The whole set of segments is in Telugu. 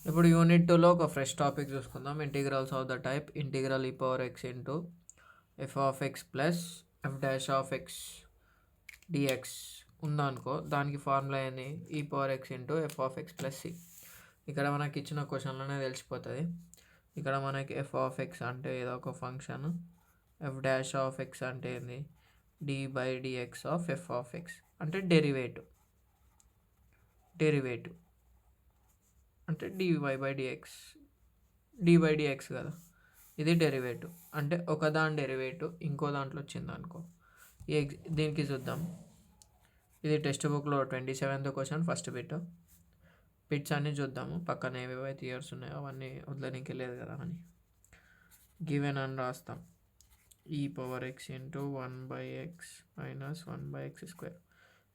ఇప్పుడు యూనిట్ 2లో ఒక ఫ్రెష్ టాపిక్ చూసుకుందాం. Integrals of the type integral e power x into f of x plus f dash of x dx ఉందనుకో, దానికి ఫార్ములా ఏంది? E power x into f of x plus c. ఇక్కడ మనకి ఇచ్చిన క్వశ్చన్లోనే తెలిసిపోతుంది. ఇక్కడ మనకి ఎఫ్ ఆఫ్ ఎక్స్ అంటే ఏదో ఒక function, f dash of x అంటే ఏంది? D by dx of f of x అంటే డెరివేటివ్ అంటే dy by dx, d by dx కదా, ఇది డెరివేటివ్. అంటే ఒక దాని డెరివేటివ్ ఇంకో దాంట్లో వచ్చింది అనుకో. దీనికి చూద్దాం. ఇది టెక్స్ట్ బుక్లో 27th క్వశ్చన్, ఫస్ట్ బిట్స్ అన్నీ చూద్దాము. పక్కన ఏవేవైతే ఇయర్స్ ఉన్నాయో అవన్నీ వదలనికి లేదు కదా అని. గివెన్ అని రాస్తాం. ఈ power x into 1/x minus 1/x².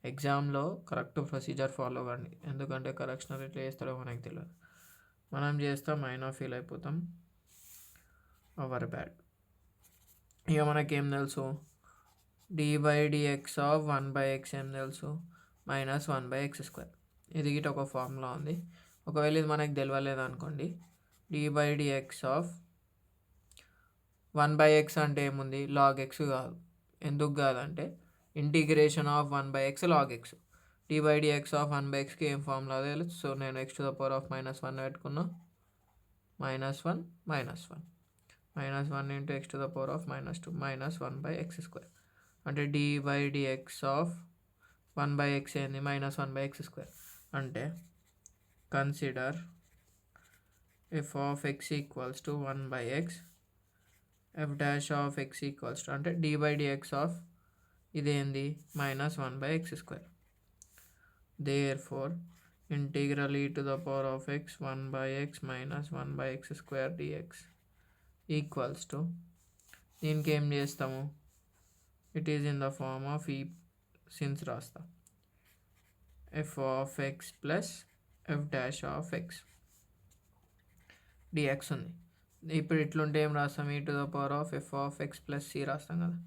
ఎగ్జామ్లో కరెక్ట్ ప్రొసీజర్ ఫాలో అవ్వండి, ఎందుకంటే కరెక్షనర్ ఎట్లా చేస్తారో మనకు తెలియదు. మనం చేస్తాం, అయినా ఫీల్ అయిపోతాం. Our bad. ఇక మనకేం తెలుసు? D by dx of 1/x ఏం తెలుసు? Minus 1/x². ఇది గిట్ ఒక ఫార్ములా ఉంది. ఒకవేళ ఇది మనకు తెలియలేదు అనుకోండి, D by dx of 1/x అంటే ఏముంది? లాగ్ ఎక్స్ కాదు. ఎందుకు కాదంటే integration of 1/x log x. D by dx of 1/xకి ఏం ఫార్ములా తెలుసు? సో నేను x⁻⁻1 పెట్టుకున్నా. -1 -1 ఇంటూ x⁻⁻2 -1/x². అంటే D by dx of 1/x ఏంది? -1/x². అంటే consider F of X equals to 1/x, F dash of X equals to అంటే డి బై డిఎక్స్ ఆఫ్ ఇదేంది? -1/x². Therefore integral e to the power of x 1/x minus 1/x² dx equals to, దీనికి ఏం చేస్తాము? It is in the form of e since రాస్తా, f of x plus f dash of x dx ఉంది. ఇప్పుడు ఇట్లుంటే ఏం రాస్తాం? E to the power of f of x plus c రాస్తాం కదా.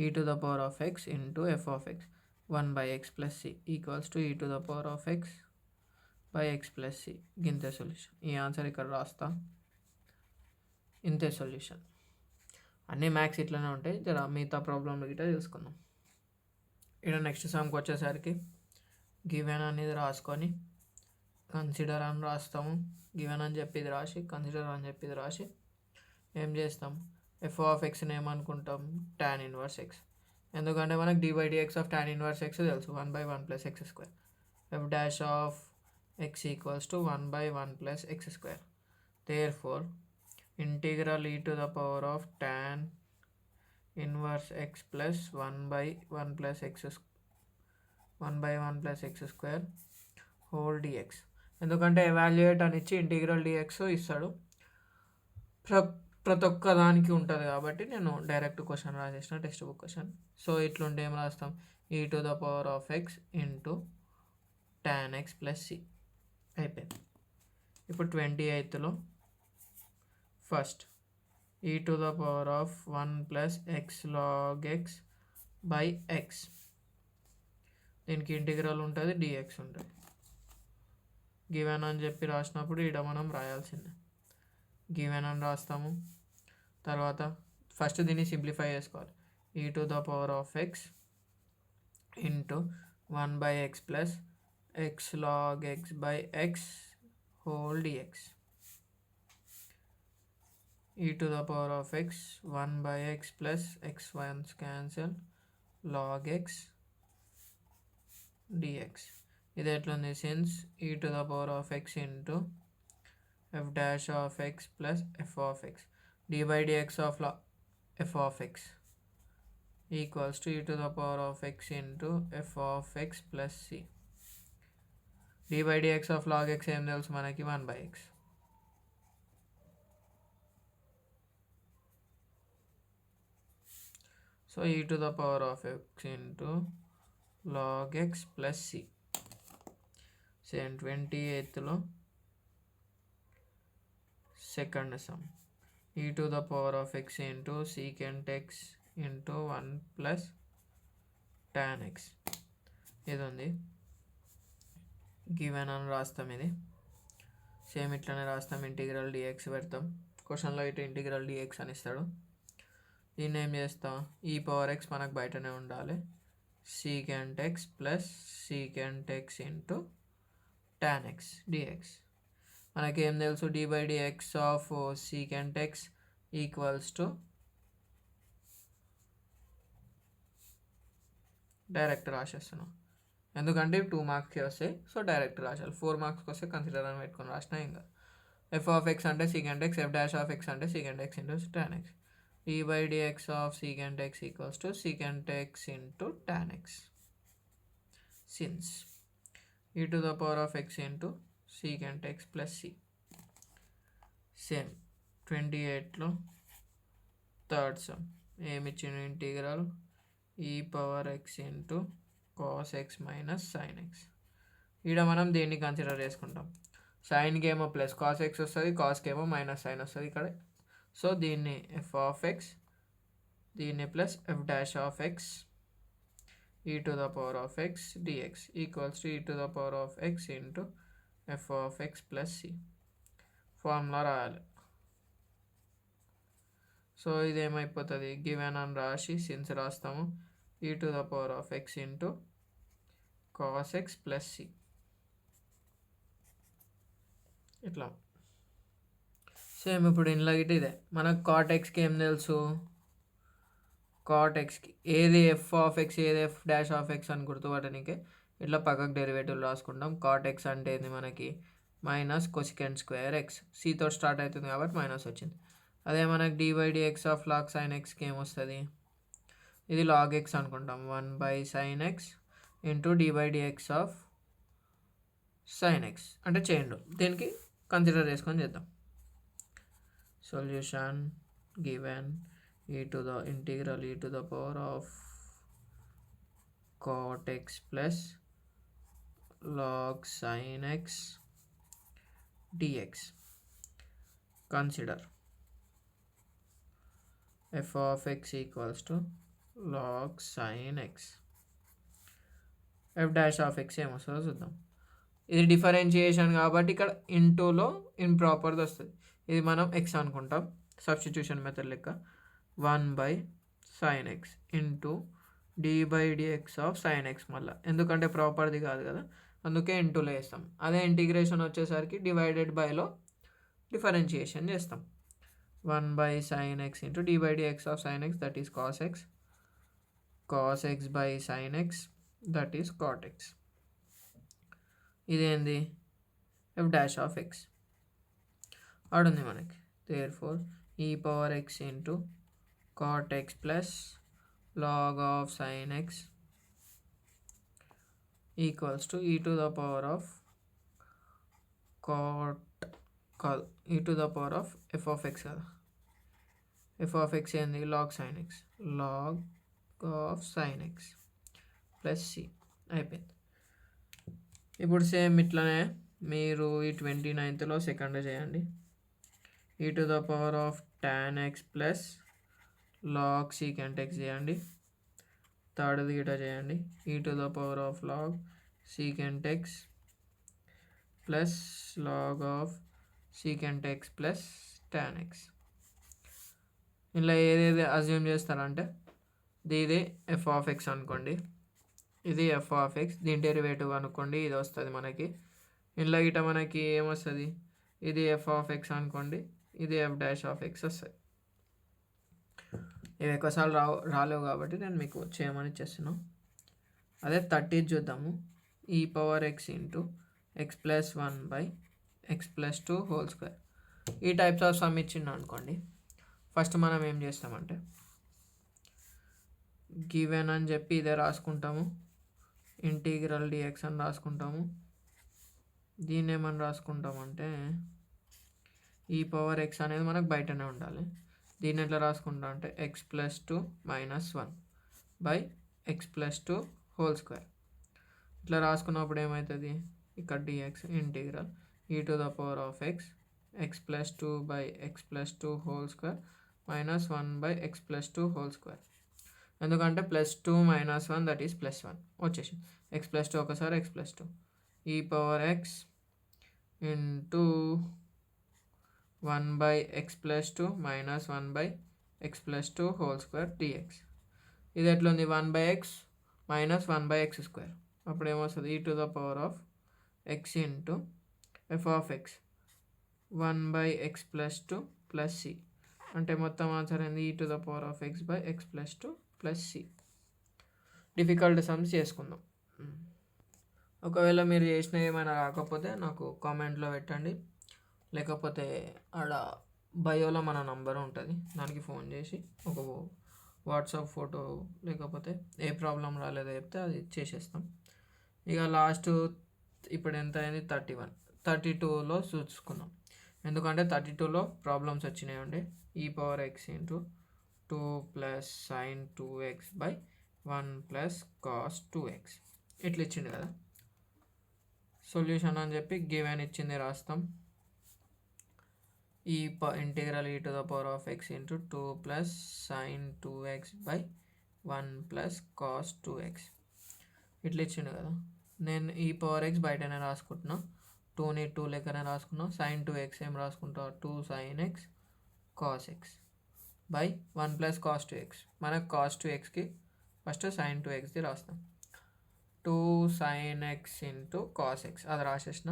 E to the power of x into f of x 1/x plus c equals to e to the power of x by x plus c. ఇంతే సొల్యూషన్. ఈ ఆన్సర్ ఇక్కడ రాస్తా. ఇంతే సొల్యూషన్. అన్నీ మ్యాథ్స్ ఇట్లనే ఉంటాయి. జర మిగతా ప్రాబ్లంలు గిట్ట చూసుకుందాం. ఇక్కడ నెక్స్ట్ సమ్కి వచ్చేసరికి గివెన్ అనేది రాసుకొని కన్సిడర్ అని రాస్తాము. గివెన్ అని చెప్పి ఇది రాసి, కన్సిడర్ అని చెప్పి ఇది రాసి ఏం చేస్తాం? ఎఫ్ ఆఫ్ ఎక్స్ని ఏమనుకుంటాం? tan inverse x. ఎందుకంటే మనకు d by dx of tan inverse x తెలుసు, 1/1 + x². F dash of x equals to 1/1 + x². Therefore integral e to the power of tan inverse x plus 1/1 + x² whole dx. ఎందుకంటే ఎవాల్యుయేట్ అని ఇచ్చి ఇంటిగ్రల్ డిఎక్స్ ఇస్తాడు, ప్రతి ఒక్క దానికి ఉంటుంది కాబట్టి నేను డైరెక్ట్ క్వశ్చన్ రాసేసిన, టెక్స్ట్ బుక్ క్వశ్చన్. సో ఇట్లుంటే ఏం రాస్తాం? e to the power of x into tan x plus c అయిపోయింది. ఇప్పుడు 28thలో first e to the power of 1 + x log x by X, దీనికి ఇంటిగ్రల్ ఉంటుంది, డిఎక్స్ ఉంటుంది. గివెన్ అని చెప్పి రాసినప్పుడు ఇక్కడ మనం రాయాల్సిందే. గివెన్ అని రాస్తాము. తర్వాత ఫస్ట్ దీన్ని సింప్లిఫై చేసుకోవాలి. e to the power of x into 1/x plus x log x by x whole dx. e to the power of x 1/x plus x1's cancel log x dx. ఇది ఎట్లుంది? Since e to the power of x into f dash of x plus f of x d by dx of f of x equals to e to the power of x into f of x plus c. d by dx of log x ఏం తెలుసు మనకి? 1/x. So e to the power of x into log x plus c. Same 28thలో second sum, e to the power of x into secant x into 1 plus tan x. ఇది ఉంది. గివెన్ అని రాస్తాం. ఇది సేమ్ ఇట్లనే రాస్తాం, ఇంటిగ్రల్ డిఎక్స్ పెడతాం. క్వశ్చన్లో ఇటు ఇంటిగ్రల్ డిఎక్స్ అని ఇస్తాడు. దీన్ని ఏం చేస్తాం, ఈ పవర్ ఎక్స్ మనకు బయటనే ఉండాలి. Secant x plus secant x into tan x dx. మనకేం తెలుసు, d by dx of secant x equals to direct రాసేస్తున్నాం, ఎందుకంటే 2 మార్క్స్కి వస్తాయి, సో డైరెక్ట్ రాశాలి. 4 మార్క్స్కి వస్తే కన్సిడర్ అని పెట్టుకొని రాసినా ఇంకా. ఎఫ్ ఆఫ్ ఎక్స్ అంటే secant x, f dash of x అంటే secant x into tan x. D by dx of secant x equals to secant x into tan x. Since e to the power of x into secant x plus c. Same 28లో థర్డ్ సమ్ ఏమిచ్చిన integral e power x into cos x minus sin x. ఇక్కడ మనం దేన్ని కన్సిడర్ చేసుకుంటాం, సైన్కి ఏమో ప్లస్ కాస్ ఎక్స్ వస్తుంది, కాస్కి ఏమో మైనస్ సైన్ వస్తుంది ఇక్కడ. సో దీన్ని ఎఫ్ ఆఫ్ ఎక్స్, దీన్ని plus f dash of X e to the power of x dx equals to e to the power of x into f of x plus c. Formula రాయాలి. సో ఇదేమైపోతుంది, గివెన్ అని రాసి సిన్స్ రాస్తాము, e to the power of x into cos x plus c. ఇట్లా సేమ్ ఇప్పుడు ఇంట్లో గిట్ ఇదే. మనకు కాట్ ఎక్స్కి ఏం తెలుసు, కాట్ ఎక్స్కి ఏది ఎఫ్ ఆఫ్ ఎక్స్ ఏది ఎఫ్ డాష్ ఆఫ్ ఎక్స్ అని గుర్తుపట్టడానికి ఇట్లా పక్కకు డెరివేటివ్ రాసుకుంటాం. కాట్ ఎక్స్ అంటే ఏంది మనకి మైనస్ కొసికెంట్ స్క్వేర్ ఎక్స్, సితో స్టార్ట్ అవుతుంది కాబట్టి మైనస్ వచ్చింది. అదే మనకి d by dx of log sin ఎక్స్కి ఏమొస్తుంది, ఇది లాగ్ ఎక్స్ అనుకుంటాం, 1/sin x into d by dx of sign x అంటే చైన్ రూల్. దీనికి కన్సిడర్ చేసుకొని చేద్దాం. Solution given e to the integral e to the power of cot x plus log sin x dx. Consider f of x equals to log sin x. f dash of x ఏమొస్తుందో చూద్దాం. ఇది డిఫరెన్షియేషన్ కాబట్టి ఇక్కడ ఇంటూలో ఇంప్రాపర్ది వస్తుంది, ఇది మనం ఎక్స్ అనుకుంటాం సబ్స్టిట్యూషన్ మెథడ్ లెక్క. 1/sin x into d by dx of sign x, మళ్ళీ ఎందుకంటే ప్రాపర్ది కాదు కదా అందుకే ఇంటూలో వేస్తాం. అదే ఇంటిగ్రేషన్ వచ్చేసరికి డివైడెడ్ బైలో డిఫరెన్షియేషన్ చేస్తాం. 1/sin x into d by dx of sign x that is cos x, cos x by sine x that is cot x. ఇదేంది ఎఫ్ డాష్ ఆఫ్ ఎక్స్ ఆడుంది మనకి. Therefore e power x into cot x plus log of sin x equals to e to the power of e to the power of f of x కదా. f of x ఏంది log sin x, log of sin x plus c అయిపోయింది. ఇప్పుడు సేమ్ ఇట్లానే మీరు ఈ 29th సెకండ్ చేయండి. e to the power of tan x plus log secant x చేయండి. థర్డ్ది గిట చేయండి, e to the power of log secant x plus log of secant x plus tan x. ఇలా ఏదేది అజ్యూమ్ చేస్తారంటే ఇది ఎఫ్ ఆఫ్ ఎక్స్ అనుకోండి, ఇది ఎఫ్ ఆఫ్ ఎక్స్, దీని డెరివేటివ్ అనుకోండి, ఇది వస్తుంది మనకి. ఇంట్లో గిట మనకి ఏమొస్తుంది, ఇది ఎఫ్ ఆఫ్ ఎక్స్ అనుకోండి, ఇది ఎఫ్ డాష్ ఆఫ్ ఎక్స్ వస్తుంది. ఇవి ఎక్కువసార్లు రాలేవు కాబట్టి నేను మీకు చేయమని చేస్తున్నాను. అదే 30 చూద్దాము. ఈ power x into X plus 1/x+2 whole square. ఈ టైప్స్ ఆఫ్ సమ్ ఇచ్చిండు అనుకోండి, ఫస్ట్ మనం ఏం చేస్తామంటే గివెన్ అని చెప్పి ఇదే రాసుకుంటాము, ఇంటిగ్రల్ డిఎక్స్ అని రాసుకుంటాము. దీన్ని ఏమని రాసుకుంటామంటే ఈ పవర్ ఎక్స్ అనేది మనకు బయటనే ఉండాలి. దీన్ని ఎట్లా రాసుకుంటాం అంటే x+2 - 1/x+2 హోల్ స్క్వేర్. ఇట్లా రాసుకున్నప్పుడు ఏమవుతుంది, ఇక్కడ డిఎక్స్ ఇంటిగ్రల్ ఈ to the power of X x+2/x+2 whole square minus 1/x+2 whole square. ఎందుకంటే +2 - 1 దట్ ఈస్ +1 వచ్చేసి x+2 ఒకసారి x+2 e power x into 1/x+2 minus 1/x+2 whole square dx. ఇది ఎట్లుంది 1/x మైనస్ 1/x². అప్పుడు ఏమొస్తుంది e⁻x into f(x) 1/x+2 plus c. అంటే మొత్తం ఆన్సర్ ఏంది e⁻x/x+2 plus c. Difficult sums చేసుకుందాం. ఒకవేళ మీరు చేసిన ఏమైనా రాకపోతే నాకు కామెంట్లో పెట్టండి, లేకపోతే ఆడ బయోలో మన నంబర్ ఉంటుంది, దానికి ఫోన్ చేసి ఒక వాట్సాప్ ఫోటో లేకపోతే ఏ ప్రాబ్లం రాలేదో చెప్తే అది చేసేస్తాం. ఇక లాస్ట్ ఇప్పుడు ఎంత అయింది 31, 32లో చూసుకుందాం. ఎందుకంటే 32లో ప్రాబ్లమ్స్ వచ్చినాయి ఉండే e⁻x into 2 plus sin 2x/1 plus cos 2x ఇట్లా ఇచ్చిండు కదా. సొల్యూషన్ అని చెప్పి గివెన్ ఇచ్చింది రాస్తాం. Integral e⁻x into 2 plus sin 2x/1 plus cos 2x ఇట్లా ఇచ్చిండు కదా. నేను e⁻x బయటనే రాసుకుంటున్నా, 2ని 2 లెక్కనే రాసుకున్నా. sin 2x ఏం రాసుకుంటా 2 sin x cos x by 1 plus cos 2x. మనకు cos 2xకి ఫస్ట్ sin 2xది రాస్తాం. 2 sin x into cos x అది రాసేసిన.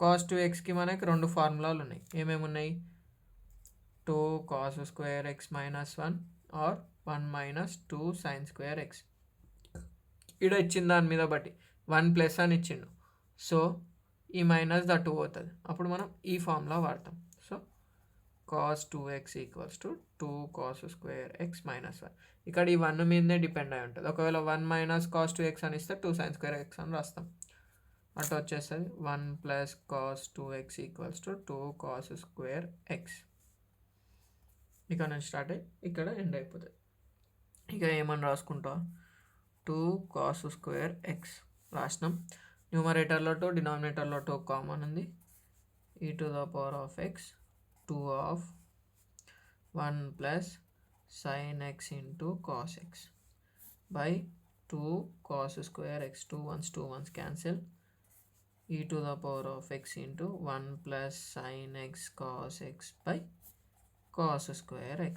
cos 2xకి మనకి రెండు ఫార్ములాలు ఉన్నాయి. ఏమేమి ఉన్నాయి 2 cos² x minus 1 or 1 minus 2 sin² x. ఇక్కడ ఇచ్చిన దాని మీద బట్టి 1 ప్లస్ అని ఇచ్చిండు, సో ఈ మైనస్ ద 2 అవుతుంది. అప్పుడు మనం ఈ ఫార్ములా వాడతాం. So cos 2x equals to 2 cos² x minus 1. ఇక్కడ ఈ 1 మీదనే డిపెండ్ అయి ఉంటుంది. ఒకవేళ 1 మైనస్ cos 2x అని ఇస్తే 2 sin² x అని రాస్తాం. అటు వచ్చేస్తుంది 1 plus cos 2x equals to 2 cos² x. ఇక్కడ నుంచి స్టార్ట్ అయ్యి ఇక్కడ ఎండ్ అయిపోతుంది. ఇక ఏమని రాసుకుంటా 2 cos² x రాసినాం. న్యూమరేటర్లో 2, డినామినేటర్లో 2 కామన్ ఉంది. e⁻x 2 of 1 plus sin x into cos x by 2 cos² x. 2 1s cancel. e⁻x into 1 plus sin x cos x by cos² x.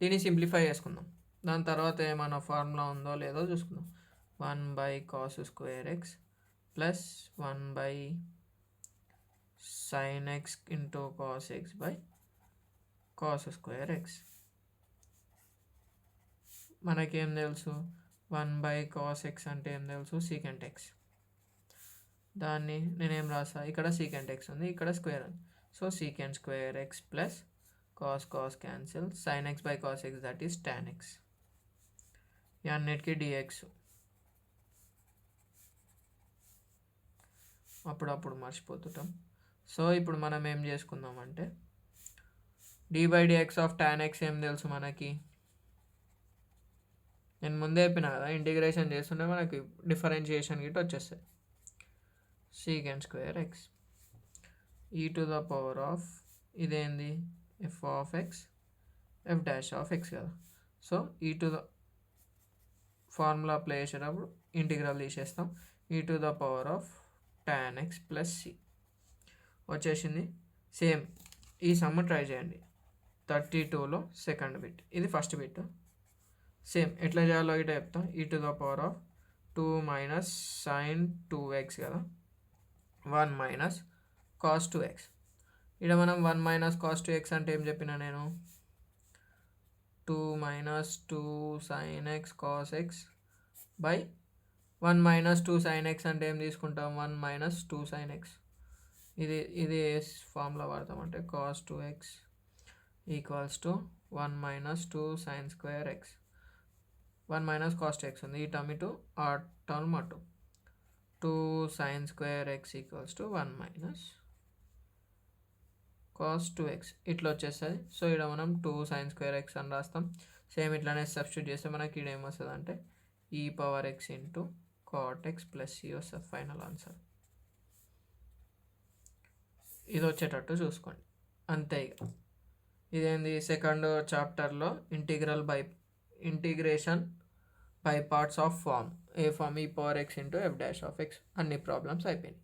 దీన్ని సింప్లిఫై చేసుకుందాం. దాని తర్వాత ఏమైనా ఫార్ములా ఉందో లేదో చూసుకుందాం. 1/cos² x plus 1/sin x into cos x by cos² x. మనకేం తెలుసు 1/cos x అంటే ఏం తెలుసు secant x. దాన్ని నేనేం రాసా ఇక్కడ secant x ఉంది, ఇక్కడ స్క్వేర్ ఉంది. So secant² x plus cos cancel, sin x by cos x that is tan x. ఈ అన్నిటికీ dx. అప్పుడప్పుడు మర్చిపోతుంటాం. సో ఇప్పుడు మనం ఏం చేసుకుందామంటే d/dx ఆఫ్ tan x ఏం తెలుసు మనకి. నేను ముందే చెప్పిన కదా ఇంటిగ్రేషన్ చేస్తుంటే మనకి డిఫరెన్షియేషన్ గిట్ వచ్చేస్తుంది. secant² x e⁻ఇదేంది f(x) f'(x) కదా. సో ఫార్ములా అప్లై చేసేటప్పుడు ఇంటిగ్రల్ తీసేస్తాం. e⁻tan x ప్లస్ c వచ్చేసింది. సేమ్ ఈ సమ్ ట్రై చేయండి. 32లో సెకండ్ బిట్, ఇది ఫస్ట్ బిట్. సేమ్ ఎట్లా చేయాలో ఇట చెప్తా. e⁻2 మైనస్ sin 2x కదా, 1 మైనస్ cos 2x. ఇక్కడ మనం 1 మైనస్ cos 2x అంటే ఏం చెప్పినా నేను 2 minus 2 sin x cos x by 1 minus 2 sin x అంటే ఏం తీసుకుంటాం 1 మైనస్ 2 sin x. ఇది ఏ ఫార్ములా వాడతామంటే cos 2x equals to 1 minus 2 sin² x. 1 minus cos 2x ఉంది, ఈ టర్మ్ ఇటు ఆ టర్మ్ అటు 2 sin² x equals to 1 minus cos 2x ఇట్లా వచ్చేస్తుంది. సో ఇక్కడ మనం 2 sin² x అని రాస్తాం. సేమ్ ఇట్లానే సబ్స్టిట్యూట్ చేస్తే మనకి ఇక్కడ ఏమొస్తుంది అంటే e⁻x into cot x plus c వస్తుంది ఫైనల్ ఆన్సర్. ఇది వచ్చేటట్టు చూసుకోండి అంతే. ఇక ఇదేంది సెకండ్ చాప్టర్లో integration by parts of form. ఏ ఫామ్ e⁻x ఇంటూ f'(x) అన్ని ప్రాబ్లమ్స్ అయిపోయినాయి.